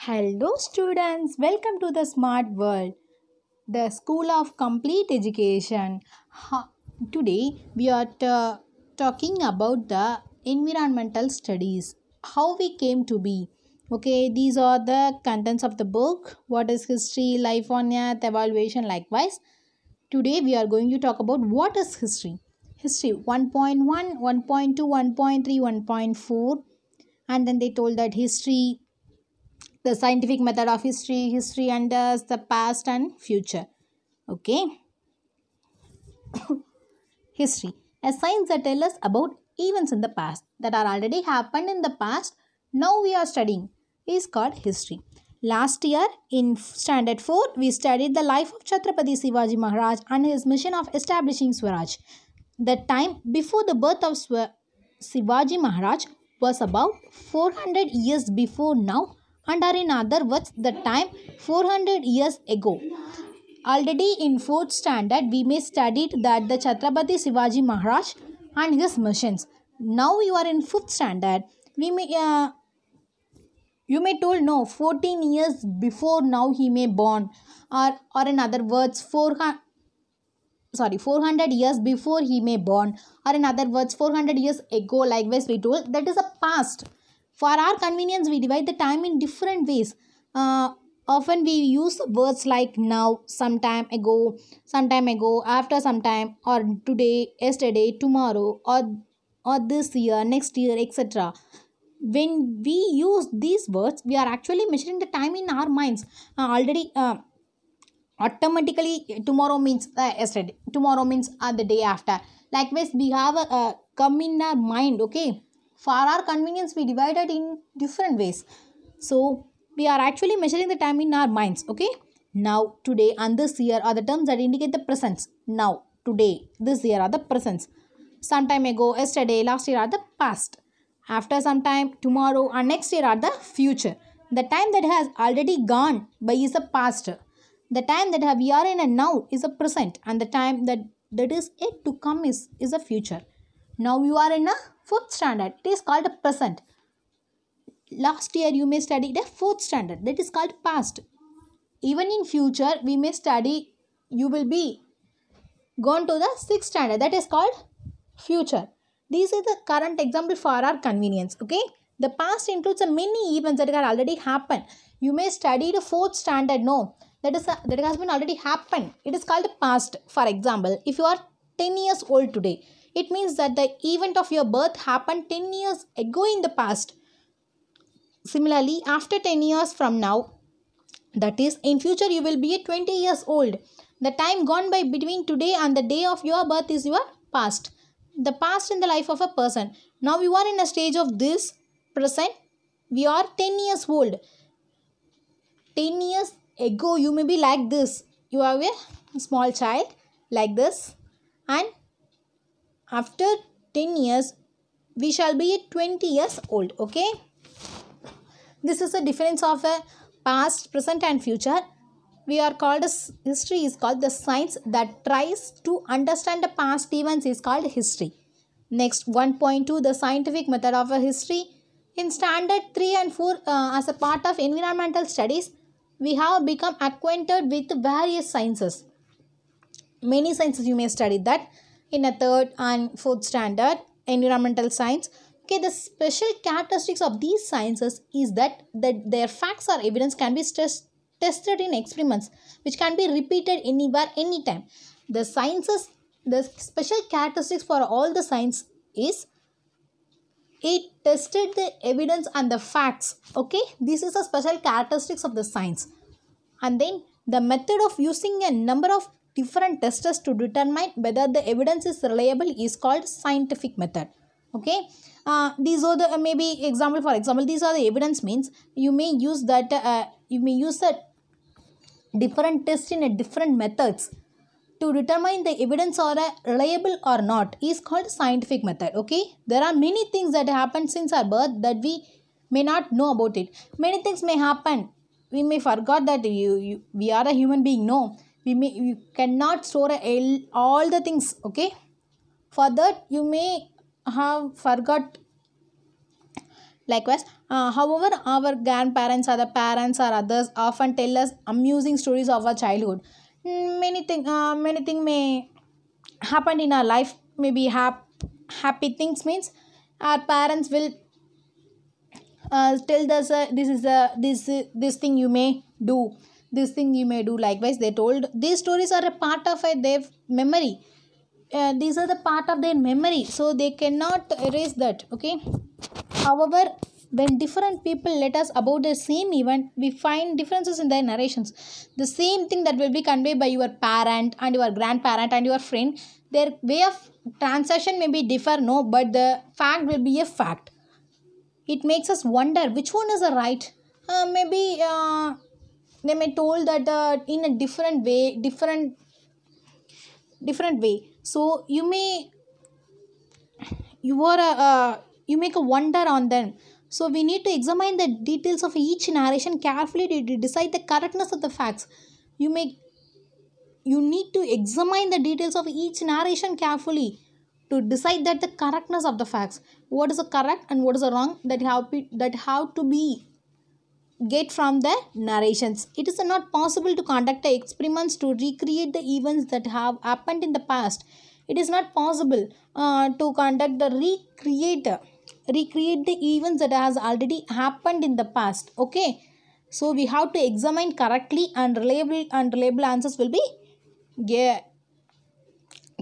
Hello, students. Welcome to the Smart World, the School of Complete Education. Today, we are talking about the environmental studies, how we came to be. Okay, these are the contents of the book. What is history, life on earth, evaluation, likewise. Today, we are going to talk about what is history. History 1.1, 1.2, 1.3, 1.4, and then they told that history, the scientific method of history unders the past and future. Okay, history, a science that tells us about events in the past that are already happened in the past, now we are studying, is called history. Last year in standard 4 we studied the life of Chhatrapati Shivaji Maharaj and his mission of establishing Swaraj. The time before the birth of Shivaji Maharaj was about 400 years before now, and are in other words the time 400 years ago. Already in 4th standard we may studied that the Chhatrapati Shivaji Maharaj and his missions. Now you are in 5th standard. We may you may told no 14 years before now he may born, or in other words 400 years before he may born, or in other words 400 years ago, likewise we told that is a past. For our convenience we divide the time in different ways. Often we use words like now, some time ago, after some time, or today, yesterday, tomorrow, or this year, next year, etc. When we use these words we are actually measuring the time in our minds. Already automatically tomorrow means yesterday, tomorrow means the day after, likewise we have a come in our mind. Okay, for our convenience we divide it in different ways, so we are actually measuring the time in our minds. Okay, now, today and this year are the terms that indicate the presence. Now, today, this year are the presents. Some time ago, yesterday, last year are the past. After some time, tomorrow and next year are the future. The time that has already gone by is the past. The time that we are in a now is a present, and the time that is yet to come is a future. Now you are in a 4th standard. It is called a present. Last year you may study the 4th standard. That is called past. Even in future we may study, you will be gone to the 6th standard. That is called future. These are the current example for our convenience. Okay, the past includes a many events that have already happened. You may study the 4th standard. No, that has been already happened. It is called past. For example, if you are 10 years old today, it means that the event of your birth happened 10 years ago in the past. Similarly, after 10 years from now, that is in future, you will be 20 years old. The time gone by between today and the day of your birth is your past. The past in the life of a person. Now you are in a stage of this present. We are 10 years old. 10 years ago you may be like this. You are a small child like this, and after 10 years we shall be 20 years old. Okay, this is the difference of a past, present and future. We are called as history is called the science that tries to understand the past events is called history. Next, 1.2, the scientific method of a history. In standard 3 and 4, as a part of environmental studies, we have become acquainted with various sciences. Many sciences you may study that in a 3rd and 4th standard, environmental science. Okay, the special characteristics of these sciences is that their facts or evidence can be tested in experiments which can be repeated anywhere, anytime. The sciences, the special characteristics for all the science is it tested the evidence and the facts. Okay, this is a special characteristics of the science. And then the method of using a number of different testers to determine whether the evidence is reliable is called scientific method. Okay, these are the maybe example. For example, these are the evidence means you may use that you may use a different test in a different methods to determine the evidence are reliable or not is called scientific method. Okay, there are many things that happen since our birth that we may not know about it. Many things may happen. We may forgot that we are a human being. No, we cannot store all the things. Okay, for that you may have forgot Likewise, however, our grandparents or the parents or others often tell us amusing stories of our childhood. Many thing may happen in our life. Maybe happy things means our parents will tell us this is this thing you may do, this thing you may do. Likewise, they told these stories are a part of their memory. These are the part of their memory, so they cannot erase that. Okay. However, when different people let us about the same event, we find differences in their narrations. The same thing that will be conveyed by your parent and your grandparent and your friend, their way of transaction may be differ, no, but the fact will be a fact. It makes us wonder which one is the right. Maybe they may told that in a different way. So you are you make a wonder on them. So we need to examine the details of each narration carefully to decide the correctness of the facts. You make you need to examine the details of each narration carefully to decide that the correctness of the facts. What is the correct and what is the wrong that how to be get from the narrations. It is not possible to conduct the experiments to recreate the events that have happened in the past. It is not possible to conduct the recreate the events that has already happened in the past. Okay, so we have to examine correctly, and reliable answers will be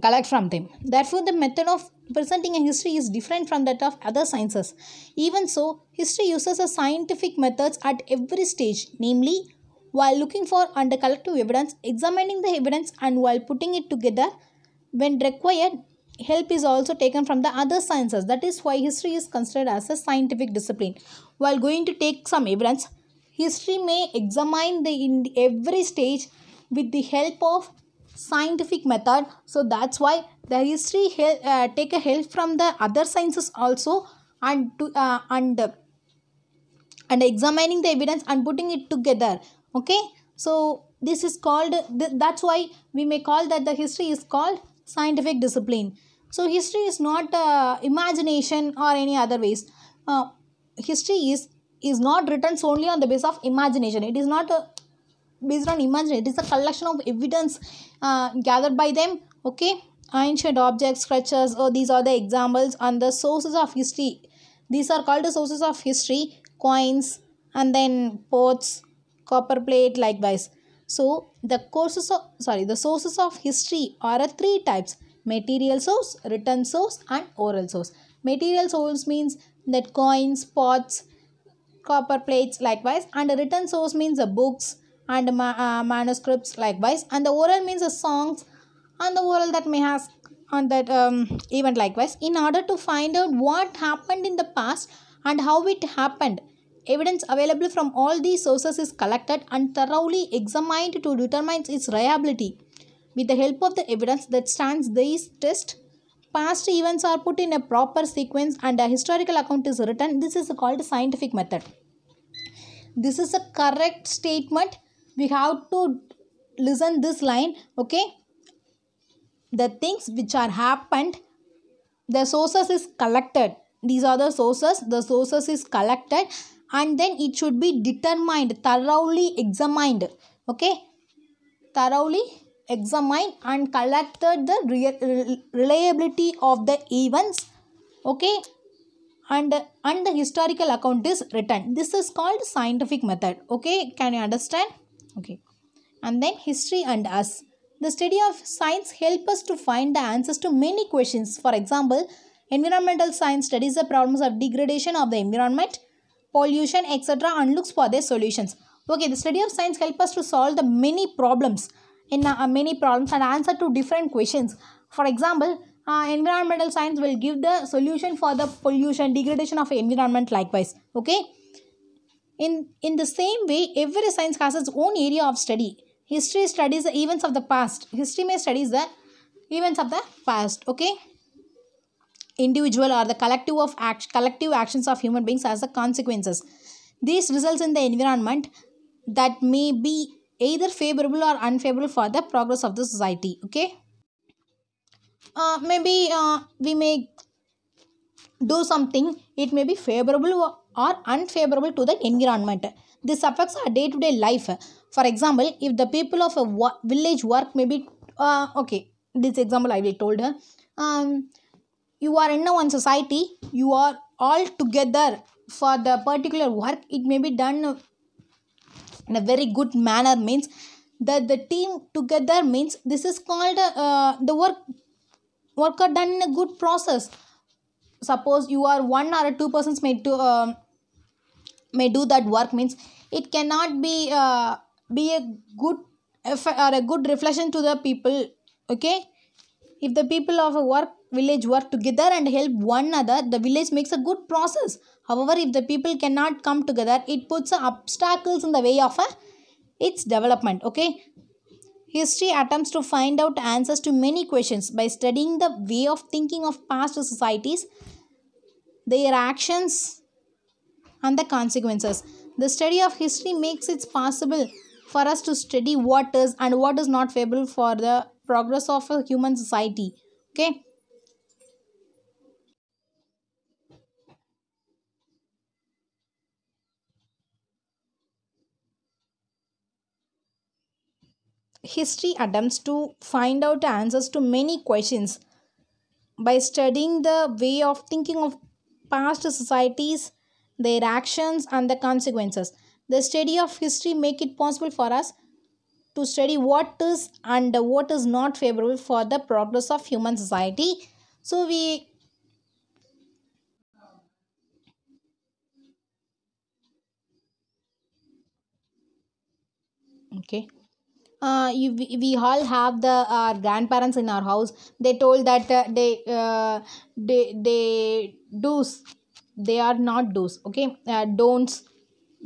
collect from them. Therefore, the method of presenting a history is different from that of other sciences. Even so, history uses a scientific methods at every stage, namely, while looking for under collective evidence, examining the evidence, and while putting it together. When required, help is also taken from the other sciences. That is why history is considered as a scientific discipline. While going to take some evidence, history may examine in every stage with the help of scientific method. So that's why the history take a help from the other sciences also, and to and examining the evidence and putting it together. Okay, so this is called that's why we may call that the history is called scientific discipline. So history is not imagination or any other ways. History is not written solely on the basis of imagination. It is not based on imagination. It is a collection of evidence gathered by them. Okay, ancient objects, sculptures, these are the examples and the sources of history. These are called the sources of history. Coins, and then pots, copper plate, likewise. So the sources of history are three types: material source, written source, and oral source. Material source means that coins, pots, copper plates, likewise, and a written source means the books and manuscripts, likewise, and the oral means the songs and the oral that may have on that event, likewise. In order to find out what happened in the past and how it happened, evidence available from all these sources is collected and thoroughly examined to determine its reliability. With the help of the evidence that stands these tests, past events are put in a proper sequence and a historical account is written. This is called scientific method. This is a correct statement. We have to listen this line. Okay, the things which are happened, the sources is collected. These are the sources is collected, and then it should be determined, thoroughly examined. Okay, thoroughly examined and collected the reliability of the events. Okay, and the historical account is written. This is called scientific method. Okay, can you understand? Okay, and then history and us. The study of science help us to find the answers to many questions. For example, environmental science studies the problems of degradation of the environment, pollution, etc., and looks for their solutions. Okay, the study of science help us to solve the many problems and answer to different questions. For example, environmental science will give the solution for the pollution, degradation of environment, likewise. Okay, in the same way, every science has its own area of study. History studies the events of the past. History may studies the events of the past. Okay, individual or the collective actions of human beings as the consequences. This results in the environment that may be either favorable or unfavorable for the progress of the society. Okay, maybe we may do something. It may be favorable or unfavorable to the environment. This affects our day-to-day life. For example, if the people of a village work maybe okay, this example I will told her. You are in a one society, you are all together for the particular work, it may be done in a very good manner, means that the team together, means this is called the work are done in a good process. Suppose you are one or two persons may do that work, means it cannot be a good or a good reflection to the people. Okay, if the people of a village work together and help one another, the village makes a good process. However, if the people cannot come together, it puts obstacles in the way of its development. Okay, history attempts to find out answers to many questions by studying the way of thinking of past societies, their actions, and the consequences. The study of history makes it possible for us to study what is and what is not favorable for the progress of a human society. Okay, history attempts to find out answers to many questions by studying the way of thinking of past societies, their actions, and the consequences. The study of history make it possible for us to study what is and what is not favorable for the progress of human society. So we okay. We all have the grandparents in our house. They told that they do's, they are not do's. Okay, don'ts,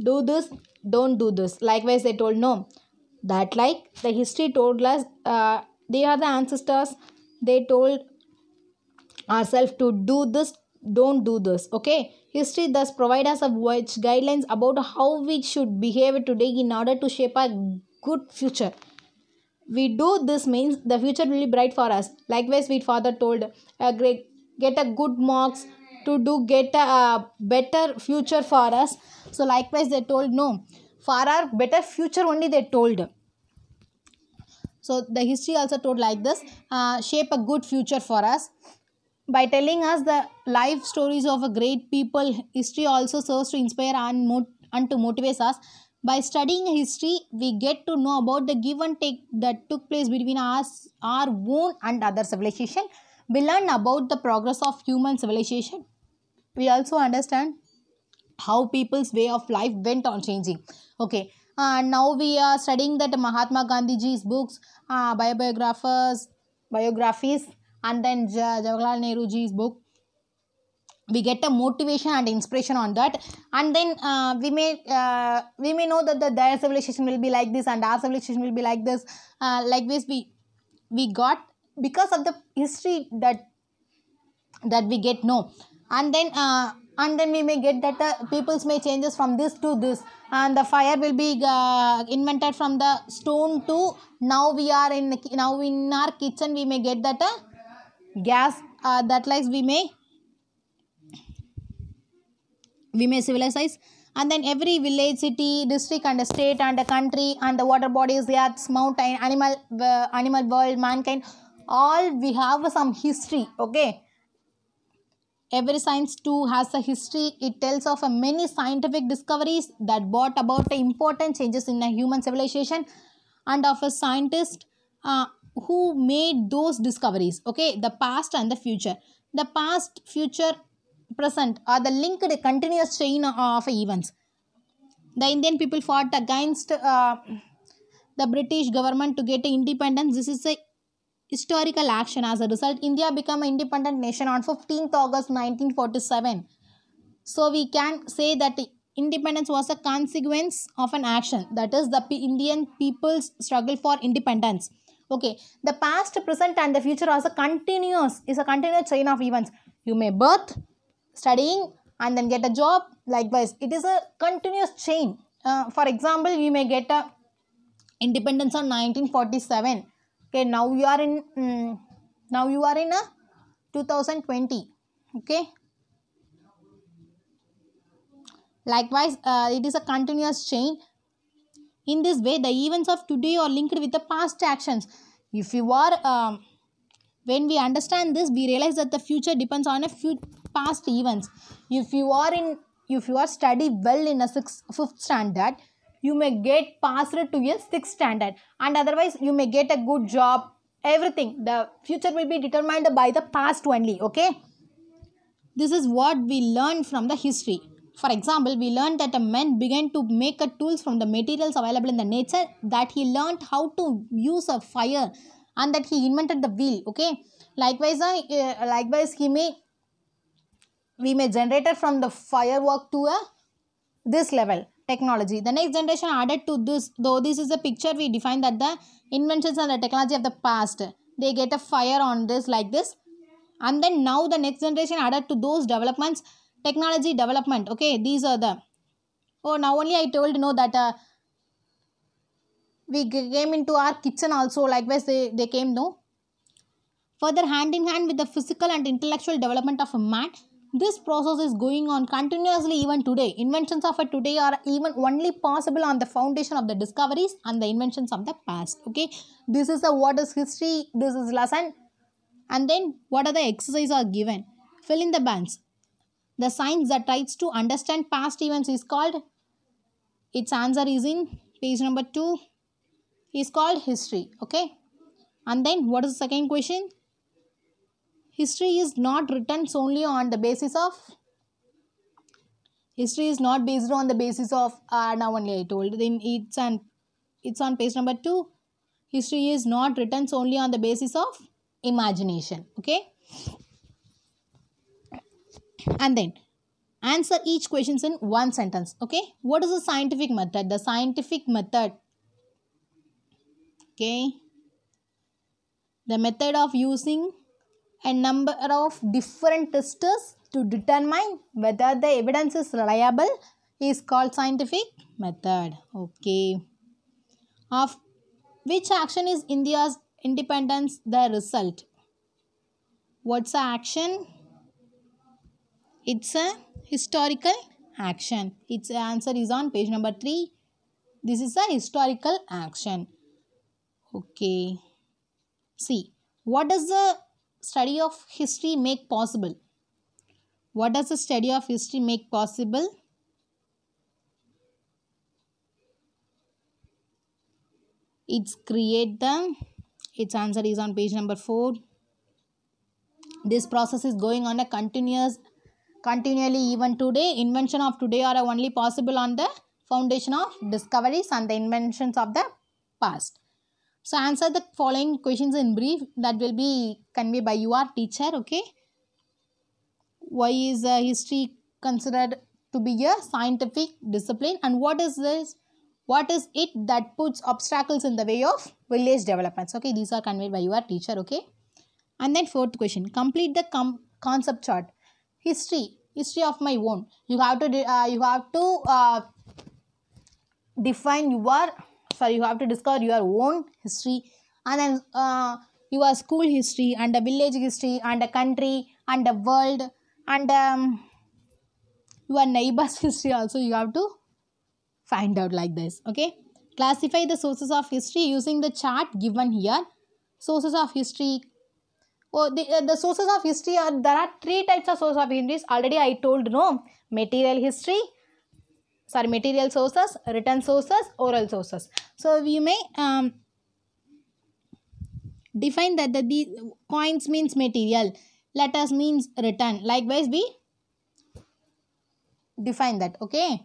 do this, don't do this. Likewise, they told no. That like the history told us, they are the ancestors. They told ourselves to do this, don't do this. Okay, history thus provide us a wide guidelines about how we should behave today in order to shape a good future. We do this means the future will be bright for us. Likewise, we father told, great, get a good marks to do get a better future for us. So likewise they told no, for our better future only they told. So the history also told like this, shape a good future for us by telling us the life stories of a great people. History also serves to inspire and to motivate us. By studying history, we get to know about the give and take that took place between us, our own and other civilization. We learn about the progress of human civilization. We also understand how people's way of life went on changing. Okay, now we are studying that Mahatma Gandhiji's books, biographies, and then Jawaharlal Nehruji's book. We get a motivation and inspiration on that, and then we may know that their civilization will be like this and our civilization will be like this. Like this, we got because of the history that we get know. And then we may get that peoples may changes from this to this, and the fire will be invented from the stone to now in our kitchen we may get that gas, that like we may civilize. And then every village, city, district, and a state, and a country, and the water bodies, the earths, mountain, animal world, mankind, all we have some history. Okay, every science too has a history. It tells of many scientific discoveries that brought about important changes in a human civilization, and of a scientist who made those discoveries. Okay, the past and the future. The past, future, present are the linked continuous chain of events. The Indian people fought against the British government to get independence. This is a historical action. As a result, India became an independent nation on 15th August 1947. So we can say that independence was a consequence of an action. That is the Indian people's struggle for independence. Okay, the past, present, and the future is a continuous chain of events. You may birth, studying, and then get a job. Likewise, it is a continuous chain. For example, you may get a independence on 1947. Okay, now you are in a 2020. Okay, Likewise, it is a continuous chain. In this way, the events of today are linked with the past actions. If you are when we understand this, we realize that the future depends on a few past events. If you are in if you are study well in a fifth standard, you may get passed to a sixth standard, and otherwise you may get a good job. Everything, the future will be determined by the past only. Okay, this is what we learn from the history. For example, we learned that a man began to make a tools from the materials available in the nature, that he learned how to use a fire, and that he invented the wheel. Okay, likewise we may generate it from the firework to a this level technology. The next generation added to this, though this is a picture, we define that the inventions and the technology of the past, they get a fire on this like this, and then now the next generation added to those developments, technology development. Okay, these are the now only I told that we came into our kitchen also. Likewise they came further hand in hand with the physical and intellectual development of a man. This process is going on continuously even today. Inventions of today are even only possible on the foundation of the discoveries and the inventions of the past. Okay, this is what is history, this is lesson. And then what are the exercises are given? Fill in the blanks. The science that tries to understand past events is called, its answer is in page number 2, is called history. Okay, and then what is the second question? History is not written solely on the basis of, history is not based on the basis of now only I told, then it's on page number 2. History is not written solely on the basis of imagination. Okay, and then answer each question in one sentence. Okay, what is the scientific method? The scientific method, okay, the method of using a number of different testers to determine whether the evidence is reliable is called scientific method. Okay, of which action is India's independence the result? What's the action? It's a historical action. Its answer is on page number 3. This is a historical action. Okay, see, what does the study of history make possible? What does the study of history make possible? It's create the, its answer is on page number 4. This process is going on a continually even today. Invention of today are only possible on the foundation of discoveries and the inventions of the past. So answer the following questions in brief, that will be conveyed by your teacher. Okay, why is history considered to be a scientific discipline, and what is this, what is it that puts obstacles in the way of village developments? Okay, these are conveyed by your teacher. Okay, and then fourth question, complete the concept chart. History of my own. You have to define your, you have to discover your own history, and then your school history and the village history and the country and the world and your neighbor's history also you have to find out like this. Okay, classify the sources of history using the chart given here. Sources of history. Oh, the sources of history are, there are 3 types of sources of history. Already I told, material history, material sources, written sources, oral sources. So we may define that the coins means material, letters means written. Likewise we define that. Okay,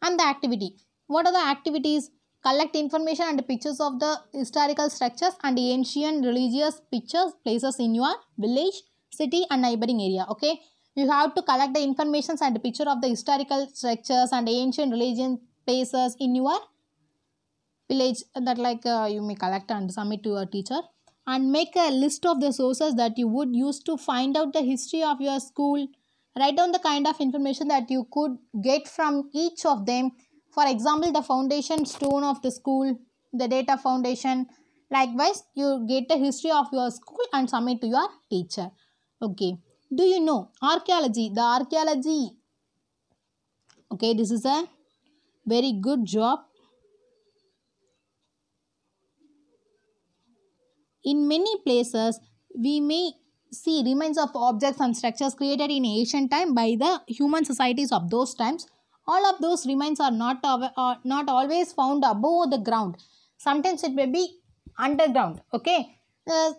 and the activity. What are the activities? Collect information and pictures of the historical structures and ancient religious pictures, places in your village, city and neighboring area. Okay, you have to collect the information and picture of the historical structures and ancient religion places in your village, that you may collect and submit to your teacher, and make a list of the sources that you would use to find out the history of your school. Write down the kind of information that you could get from each of them. For example, the foundation stone of the school, the date of foundation. Likewise, you get the history of your school and submit to your teacher. Okay. Do you know archaeology? The archaeology Okay, this is a very good job. In many places, we may see remains of objects and structures created in ancient time by the human societies of those times. All of those remains are not always found above the ground. Sometimes it may be underground. Okay,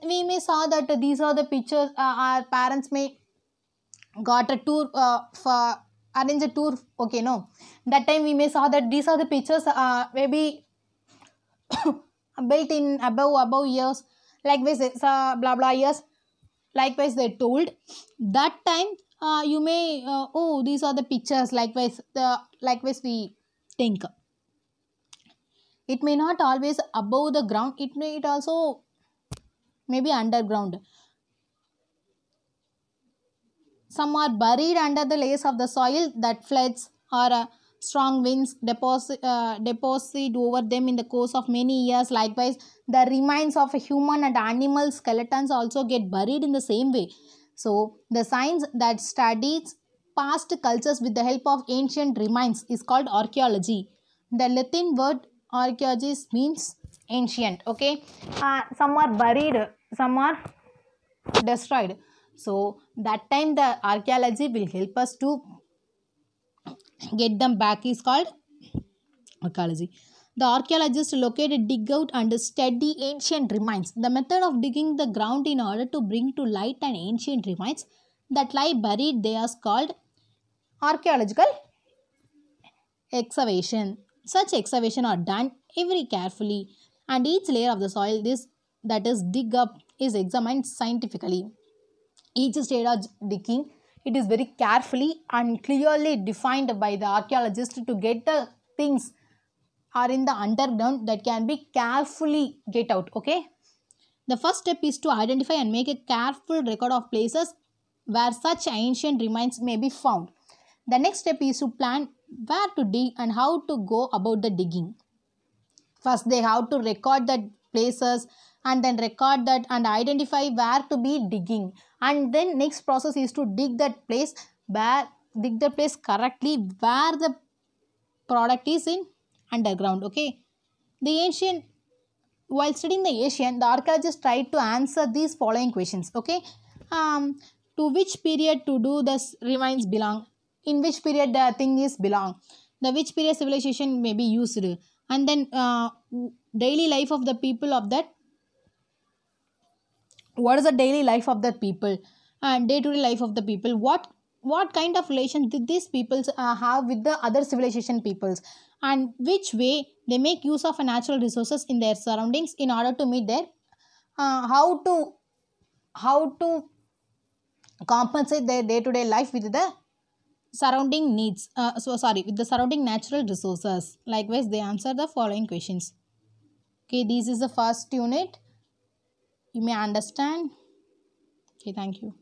we may saw that these are the pictures. Our parents may got a tour for arrange a tour. Okay, no, that time we may saw that these are the pictures. Maybe built in above years, likewise it's blah blah years, likewise they told that time. You may oh, these are the pictures, likewise we think it may not always above the ground, it also maybe underground. Some are buried under the layers of the soil that floods or strong winds deposit over them in the course of many years. Likewise, the remains of a human and animal skeletons also get buried in the same way. So, the science that studies past cultures with the help of ancient remains is called archaeology. The Latin word archaeology means ancient. Okay, some are buried, some are destroyed. So that time the archaeology will help us to get them back is called archaeology. The archaeologists located, dig out and study ancient remains. The method of digging the ground in order to bring to light an ancient remains that lie buried there is called archaeological excavation. Such excavation are done every carefully, and each layer of the soil this that is dig up is examined scientifically. Each stage of digging, it is very carefully and clearly defined by the archaeologist to get the things are in the underground that can be carefully get out. Okay, the first step is to identify and make a careful record of places where such ancient remains may be found. The next step is to plan where to dig and how to go about the digging. First they have to record the places and then record that and identify where to be digging, and then next process is to dig the place correctly where the product is in underground. Okay, the ancient while studying the ancient, the archaeologists tried to answer these following questions. Okay, to which period to do this remains belong, in which period the thing is belong, the which period civilization may be used, and then daily life of the people of that, what is the daily life of the people and day-to-day life of the people, what kind of relations did these peoples have with the other civilization peoples, and which way they make use of natural resources in their surroundings in order to meet their how to compensate their day-to-day life with the surrounding needs, with the surrounding natural resources. Likewise they answer the following questions. Okay, this is the first unit, you may understand. Okay, thank you.